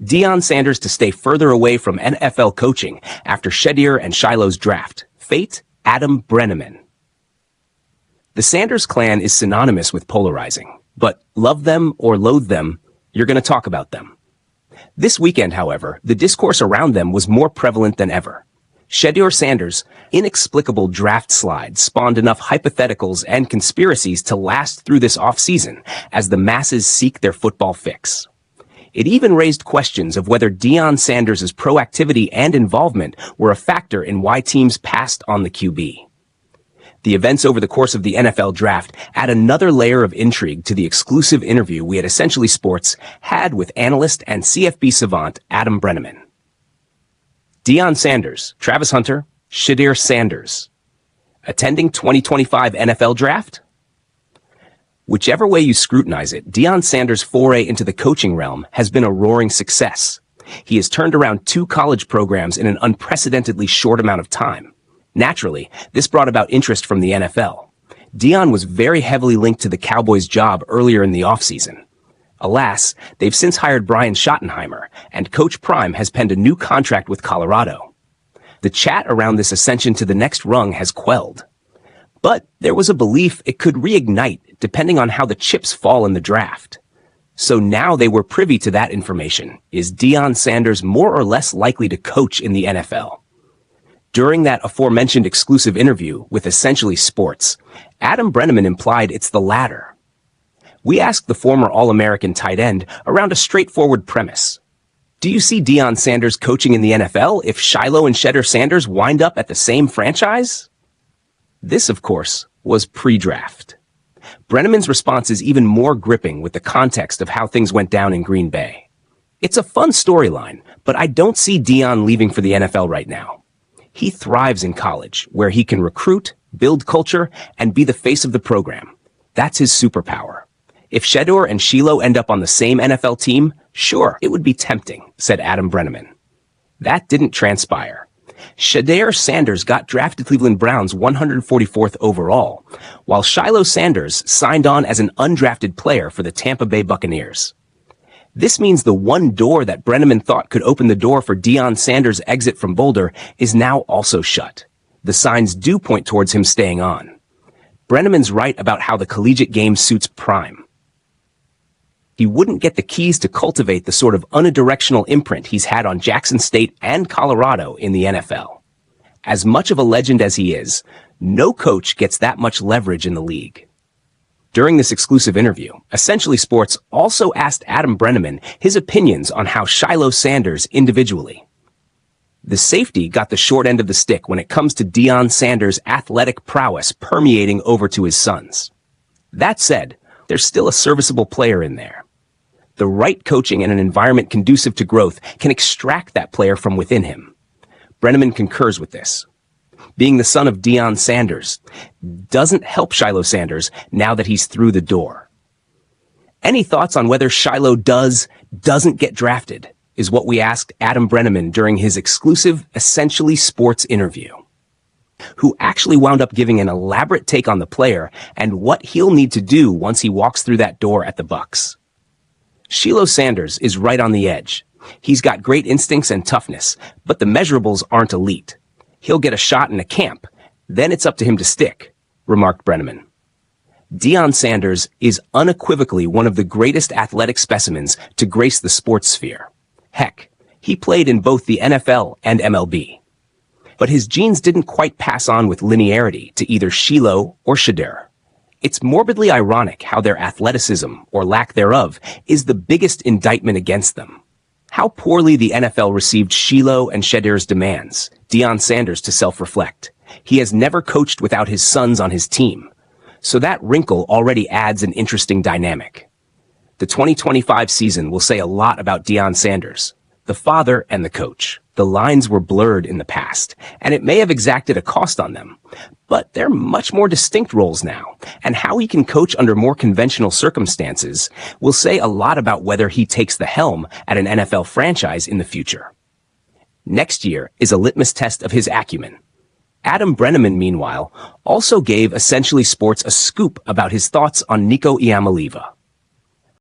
Deion Sanders to stay further away from NFL coaching after Shedeur and Shiloh's draft. Fate, Adam Brenneman. The Sanders clan is synonymous with polarizing, but love them or loathe them, you're going to talk about them. This weekend, however, the discourse around them was more prevalent than ever. Shedeur Sanders' inexplicable draft slide spawned enough hypotheticals and conspiracies to last through this offseason as the masses seek their football fix. It even raised questions of whether Deion Sanders' proactivity and involvement were a factor in why teams passed on the QB. The events over the course of the NFL draft add another layer of intrigue to the exclusive interview we at Essentially Sports had with analyst and CFB savant Adam Brenneman. Deion Sanders, Travis Hunter, Shedeur Sanders. Attending 2025 NFL draft? Whichever way you scrutinize it, Deion Sanders' foray into the coaching realm has been a roaring success. He has turned around 2 college programs in an unprecedentedly short amount of time. Naturally, this brought about interest from the NFL. Deion was very heavily linked to the Cowboys' job earlier in the offseason. Alas, they've since hired Brian Schottenheimer, and Coach Prime has penned a new contract with Colorado. The chat around this ascension to the next rung has quelled. But there was a belief it could reignite depending on how the chips fall in the draft. So now they were privy to that information. Is Deion Sanders more or less likely to coach in the NFL? During that aforementioned exclusive interview with Essentially Sports, Adam Brenneman implied it's the latter. We asked the former All-American tight end around a straightforward premise. Do you see Deion Sanders coaching in the NFL if Shiloh and Shedeur Sanders wind up at the same franchise? This, of course, was pre-draft. Brenneman's response is even more gripping with the context of how things went down in Green Bay. It's a fun storyline, but I don't see Deion leaving for the NFL right now. He thrives in college, where he can recruit, build culture, and be the face of the program. That's his superpower. If Shedeur and Shiloh end up on the same NFL team, sure, it would be tempting, said Adam Brenneman. That didn't transpire. Shedeur Sanders got drafted Cleveland Browns 144th overall, while Shiloh Sanders signed on as an undrafted player for the Tampa Bay Buccaneers. This means the one door that Brenneman thought could open the door for Deion Sanders' exit from Boulder is now also shut. The signs do point towards him staying on. Brenneman's right about how the collegiate game suits Prime. He wouldn't get the keys to cultivate the sort of unidirectional imprint he's had on Jackson State and Colorado in the NFL. As much of a legend as he is, no coach gets that much leverage in the league. During this exclusive interview, Essentially Sports also asked Adam Brenneman his opinions on how Shiloh Sanders individually. The safety got the short end of the stick when it comes to Deion Sanders' athletic prowess permeating over to his sons. That said, there's still a serviceable player in there. The right coaching and an environment conducive to growth can extract that player from within him. Brenneman concurs with this. Being the son of Deion Sanders doesn't help Shiloh Sanders now that he's through the door. Any thoughts on whether Shiloh doesn't get drafted is what we asked Adam Brenneman during his exclusive Essentially Sports interview, who actually wound up giving an elaborate take on the player and what he'll need to do once he walks through that door at the Bucs. Shiloh Sanders is right on the edge. He's got great instincts and toughness, but the measurables aren't elite. He'll get a shot in a camp, then it's up to him to stick, remarked Brenneman. Deion Sanders is unequivocally one of the greatest athletic specimens to grace the sports sphere. Heck, he played in both the NFL and MLB. But his genes didn't quite pass on with linearity to either Shiloh or Shedeur. It's morbidly ironic how their athleticism, or lack thereof, is the biggest indictment against them. How poorly the NFL received Shiloh and Shedeur's demands, Deion Sanders to self-reflect. He has never coached without his sons on his team. So that wrinkle already adds an interesting dynamic. The 2025 season will say a lot about Deion Sanders, the father and the coach. The lines were blurred in the past, and it may have exacted a cost on them. But they're much more distinct roles now, and how he can coach under more conventional circumstances will say a lot about whether he takes the helm at an NFL franchise in the future. Next year is a litmus test of his acumen. Adam Brenneman, meanwhile, also gave Essentially Sports a scoop about his thoughts on Nico Iamaleava.